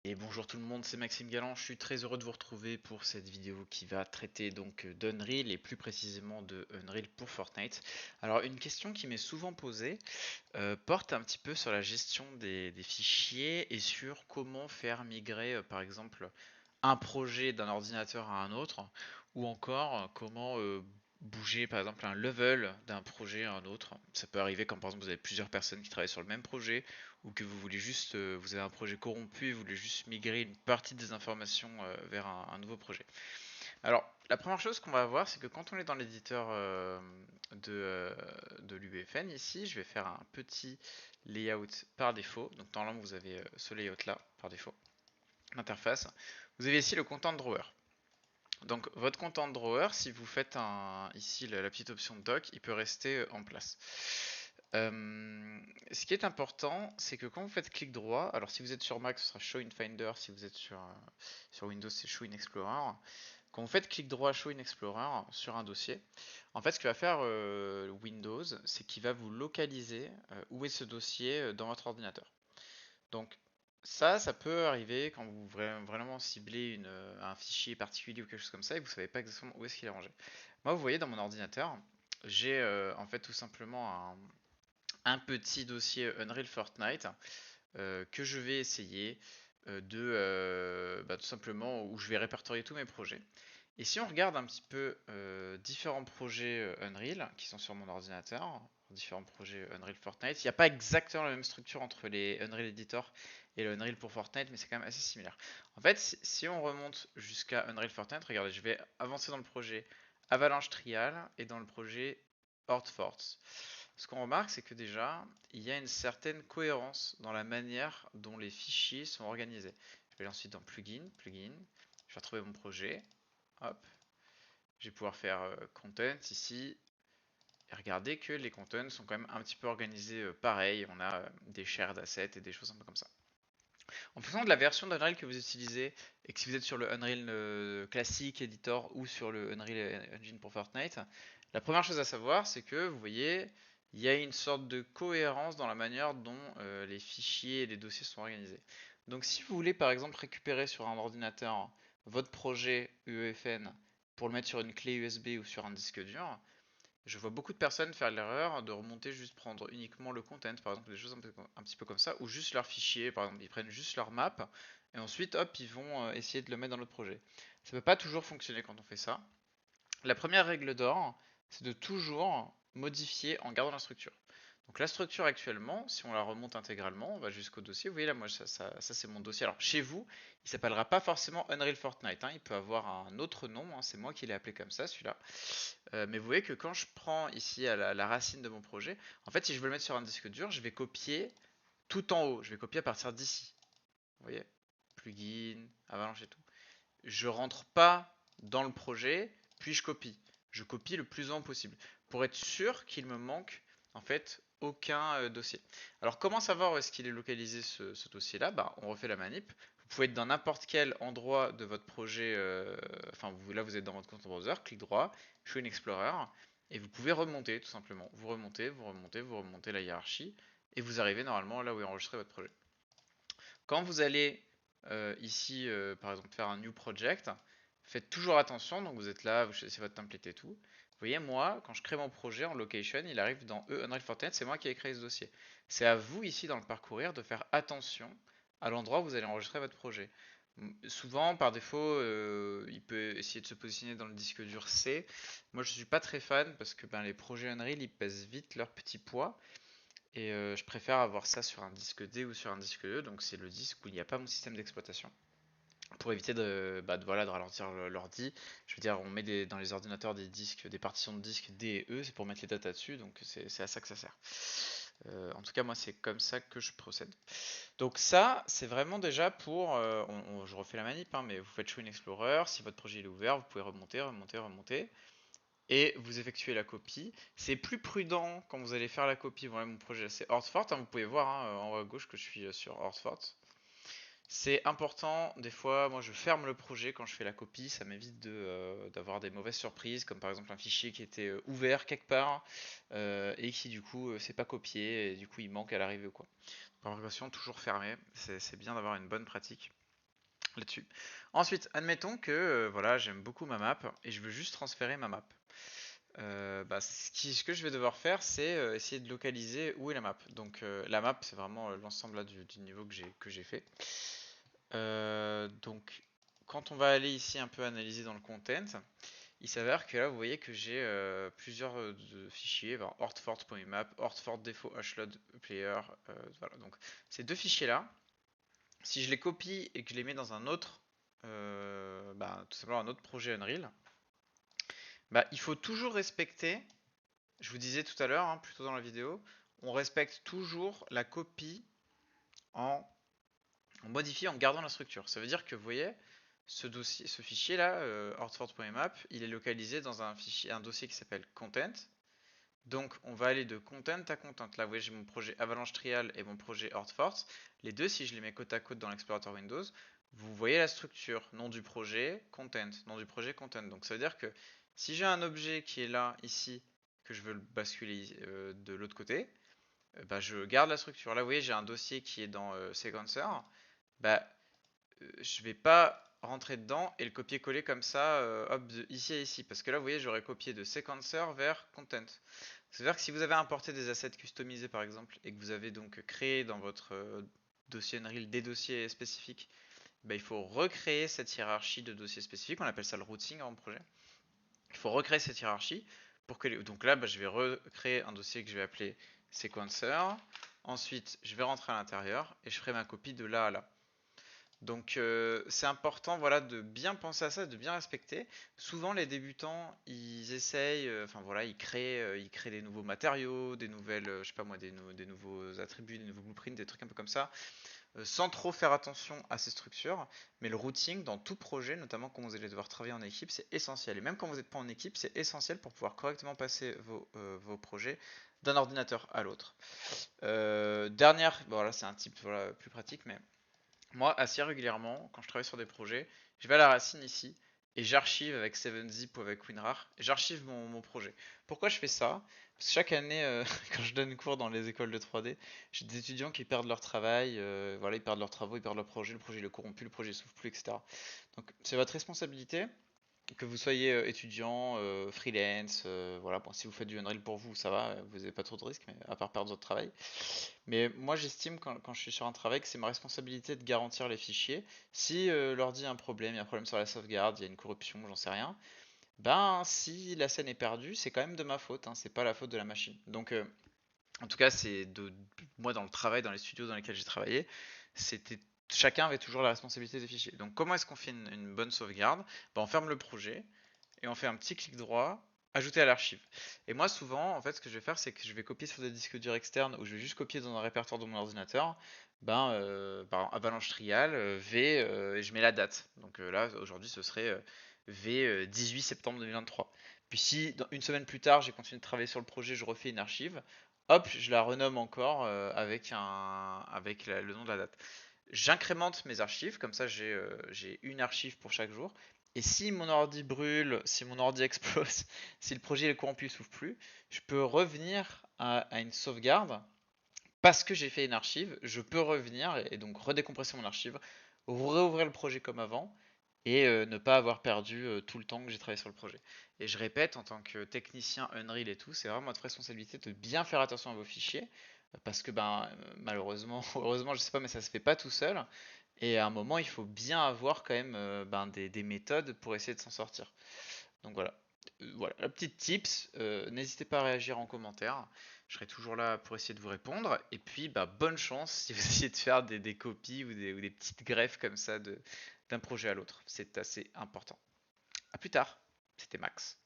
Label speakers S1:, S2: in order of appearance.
S1: Et bonjour tout le monde, c'est Maxime Galland, je suis très heureux de vous retrouver pour cette vidéo qui va traiter donc d'Unreal et plus précisément de Unreal pour Fortnite. Alors une question qui m'est souvent posée porte un petit peu sur la gestion des fichiers et sur comment faire migrer par exemple un projet d'un ordinateur à un autre ou encore comment bouger par exemple un level d'un projet à un autre. Ça peut arriver quand par exemple vous avez plusieurs personnes qui travaillent sur le même projet ou que vous voulez juste, vous avez un projet corrompu et vous voulez juste migrer une partie des informations vers un nouveau projet. Alors, la première chose qu'on va voir, c'est que quand on est dans l'éditeur de l'UEFN, ici, je vais faire un petit layout par défaut. Donc, normalement, vous avez ce layout-là par défaut, l'interface. Vous avez ici le content drawer. Donc, votre content drawer, si vous faites ici la petite option doc, il peut rester en place. Ce qui est important, c'est que quand vous faites clic droit, alors si vous êtes sur Mac, ce sera Show in Finder, si vous êtes sur Windows, c'est Show in Explorer. Quand vous faites clic droit Show in Explorer sur un dossier, en fait, ce que va faire Windows, c'est qu'il va vous localiser où est ce dossier dans votre ordinateur. Donc, ça peut arriver quand vous vraiment ciblez un fichier particulier ou quelque chose comme ça et vous savez pas exactement où est-ce qu'il est rangé. Moi, vous voyez, dans mon ordinateur, j'ai en fait tout simplement un petit dossier Unreal Fortnite que je vais essayer tout simplement où je vais répertorier tous mes projets. Et si on regarde un petit peu différents projets Unreal qui sont sur mon ordinateur, différents projets Unreal Fortnite, il n'y a pas exactement la même structure entre les Unreal Editor et le Unreal pour Fortnite, mais c'est quand même assez similaire. En fait, si on remonte jusqu'à Unreal Fortnite, regardez, je vais avancer dans le projet Avalanche Trial et dans le projet Horde Force. Ce qu'on remarque, c'est que déjà, il y a une certaine cohérence dans la manière dont les fichiers sont organisés. Je vais aller ensuite dans Plugin, je vais retrouver mon projet, hop, je vais pouvoir faire Content ici, et regardez que les contents sont quand même un petit peu organisés pareil, on a des shared assets et des choses un peu comme ça. En fonction de la version d'Unreal que vous utilisez, et que si vous êtes sur le Unreal classique Editor ou sur le Unreal Engine pour Fortnite, la première chose à savoir, c'est que vous voyez, il y a une sorte de cohérence dans la manière dont les fichiers et les dossiers sont organisés. Donc si vous voulez par exemple récupérer sur un ordinateur votre projet UEFN pour le mettre sur une clé USB ou sur un disque dur, je vois beaucoup de personnes faire l'erreur de remonter juste prendre uniquement le content, par exemple des choses un petit peu comme ça, ou juste leur fichier, par exemple ils prennent juste leur map, et ensuite hop ils vont essayer de le mettre dans notre projet. Ça peut pas toujours fonctionner quand on fait ça. La première règle d'or, c'est de toujours modifier en gardant la structure. Donc la structure actuellement, si on la remonte intégralement, on va jusqu'au dossier. Vous voyez là, moi ça c'est mon dossier. Alors chez vous, il s'appellera pas forcément Unreal Fortnite, hein. Il peut avoir un autre nom, hein. C'est moi qui l'ai appelé comme ça, celui-là. Mais vous voyez que quand je prends ici à la racine de mon projet, en fait si je veux le mettre sur un disque dur, je vais copier tout en haut. Je vais copier à partir d'ici. Vous voyez, plugin, avalanche et tout. Je rentre pas dans le projet, puis je copie. Je copie le plus en possible pour être sûr qu'il me manque en fait aucun dossier. Alors comment savoir où est-ce qu'il est localisé ce dossier-là? Bah, on refait la manip. Vous pouvez être dans n'importe quel endroit de votre projet. Enfin, là vous êtes dans votre compte browser, clic droit, Show in Explorer, et vous pouvez remonter tout simplement. Vous remontez, vous remontez, vous remontez la hiérarchie, et vous arrivez normalement là où est enregistré votre projet. Quand vous allez ici, par exemple, faire un new project, faites toujours attention. Donc vous êtes là, vous choisissez votre template et tout. Vous voyez, moi, quand je crée mon projet en location, il arrive dans Unreal Fortnite, c'est moi qui ai créé ce dossier. C'est à vous ici dans le parcourir de faire attention à l'endroit où vous allez enregistrer votre projet. Souvent, par défaut, il peut essayer de se positionner dans le disque dur C. Moi, je suis pas très fan parce que ben, les projets Unreal, ils pèsent vite leur petit poids. Et je préfère avoir ça sur un disque D ou sur un disque E, donc c'est le disque où il n'y a pas mon système d'exploitation. Pour éviter voilà, de ralentir l'ordi. Je veux dire, on met dans les ordinateurs des disques, des partitions de disques D et E, c'est pour mettre les datas dessus, donc c'est à ça que ça sert. En tout cas, moi, c'est comme ça que je procède. Donc ça, c'est vraiment déjà pour... je refais la manip, hein, mais vous faites Show in Explorer, si votre projet est ouvert, vous pouvez remonter, remonter, remonter et vous effectuez la copie. C'est plus prudent quand vous allez faire la copie. Voilà, mon projet c'est Hordfort, hein, vous pouvez voir hein, en haut à gauche que je suis sur Hordfort. C'est important, des fois, moi je ferme le projet quand je fais la copie, ça m'évite d'avoir des mauvaises surprises, comme par exemple un fichier qui était ouvert quelque part et qui du coup c'est pas copié et du coup il manque à l'arrivée ou quoi. Par précaution, toujours fermé, c'est bien d'avoir une bonne pratique. là-dessus. Ensuite, admettons que voilà, j'aime beaucoup ma map et je veux juste transférer ma map. Ce que je vais devoir faire, c'est essayer de localiser où est la map. Donc la map, c'est vraiment l'ensemble là du niveau que j'ai fait. Donc quand on va aller ici un peu analyser dans le content, il s'avère que là vous voyez que j'ai plusieurs fichiers, hortfort.map, hortfort défaut hload player, voilà. Donc ces deux fichiers là, si je les copie et que je les mets dans un autre, tout simplement un autre projet Unreal, il faut toujours respecter, je vous disais tout à l'heure, hein, plus tôt dans la vidéo, on respecte toujours la copie en, en modifiant, en gardant la structure. Ça veut dire que vous voyez, ce fichier là, hortfort.map, il est localisé dans un dossier qui s'appelle content. Donc on va aller de content à content. Là vous voyez j'ai mon projet Avalanche Trial et mon projet Hortfort. Les deux, si je les mets côte à côte dans l'explorateur Windows, vous voyez la structure, nom du projet, content, nom du projet, content. Donc ça veut dire que si j'ai un objet qui est là, ici, que je veux le basculer de l'autre côté, je garde la structure. Là vous voyez j'ai un dossier qui est dans Sequencer. Bah, je vais pas rentrer dedans et le copier-coller comme ça, hop, de ici à ici. Parce que là, vous voyez, j'aurais copié de Sequencer vers Content. C'est-à-dire que si vous avez importé des assets customisés, par exemple, et que vous avez donc créé dans votre dossier Unreal des dossiers spécifiques, il faut recréer cette hiérarchie de dossiers spécifiques. On appelle ça le routing en projet. Il faut recréer cette hiérarchie pour que donc là, je vais recréer un dossier que je vais appeler Sequencer. Ensuite, je vais rentrer à l'intérieur et je ferai ma copie de là à là. Donc c'est important voilà, de bien penser à ça, de bien respecter. Souvent les débutants, ils essayent, ils créent des nouveaux matériaux, des nouvelles, je sais pas moi, des nouveaux attributs, des nouveaux blueprints, des trucs un peu comme ça, sans trop faire attention à ces structures. Mais le routing dans tout projet, notamment quand vous allez devoir travailler en équipe, c'est essentiel. Et même quand vous n'êtes pas en équipe, c'est essentiel pour pouvoir correctement passer vos projets d'un ordinateur à l'autre. Voilà, c'est un type voilà, plus pratique, mais moi, assez régulièrement, quand je travaille sur des projets, je vais à la racine ici et j'archive avec 7zip ou avec WinRAR, et j'archive mon projet. Pourquoi je fais ça? Parce que chaque année, quand je donne cours dans les écoles de 3D, j'ai des étudiants qui perdent leur travail, voilà, ils perdent leurs travaux, ils perdent leur projet, le projet il est corrompu, le projet ne s'ouvre plus, etc. Donc c'est votre responsabilité que vous soyez étudiant, freelance, voilà, bon, si vous faites du Unreal pour vous, ça va, vous n'avez pas trop de risques, mais à part perdre votre travail. Mais moi, j'estime quand je suis sur un travail que c'est ma responsabilité de garantir les fichiers. Si l'ordi a un problème, il y a un problème sur la sauvegarde, il y a une corruption, j'en sais rien, si la scène est perdue, c'est quand même de ma faute, hein, c'est pas la faute de la machine. Donc, en tout cas, moi dans le travail, dans les studios dans lesquels j'ai travaillé, c'était chacun avait toujours la responsabilité des fichiers. Donc, comment est-ce qu'on fait une bonne sauvegarde? On ferme le projet et on fait un petit clic droit, ajouter à l'archive. Et moi, souvent, en fait, ce que je vais faire, c'est que je vais copier sur des disques durs externes ou je vais juste copier dans un répertoire de mon ordinateur. Avalanche Trial, V, et je mets la date. Donc là, aujourd'hui, ce serait V 18 septembre 2023. Puis si, une semaine plus tard, j'ai continué de travailler sur le projet, je refais une archive, hop, je la renomme encore avec le nom de la date. J'incrémente mes archives, comme ça j'ai une archive pour chaque jour. Et si mon ordi brûle, si mon ordi explose, si le projet est corrompu, il s'ouvre plus, je peux revenir à une sauvegarde parce que j'ai fait une archive. Je peux revenir et donc redécompresser mon archive, réouvrir le projet comme avant et ne pas avoir perdu tout le temps que j'ai travaillé sur le projet. Et je répète, en tant que technicien Unreal et tout, c'est vraiment votre responsabilité de bien faire attention à vos fichiers parce que malheureusement, heureusement, je sais pas, mais ça se fait pas tout seul. Et à un moment, il faut bien avoir quand même des méthodes pour essayer de s'en sortir. Donc voilà. Voilà, la petite tips. N'hésitez pas à réagir en commentaire. Je serai toujours là pour essayer de vous répondre. Et puis, bonne chance si vous essayez de faire des copies ou des petites greffes comme ça d'un projet à l'autre. C'est assez important. A plus tard. C'était Max.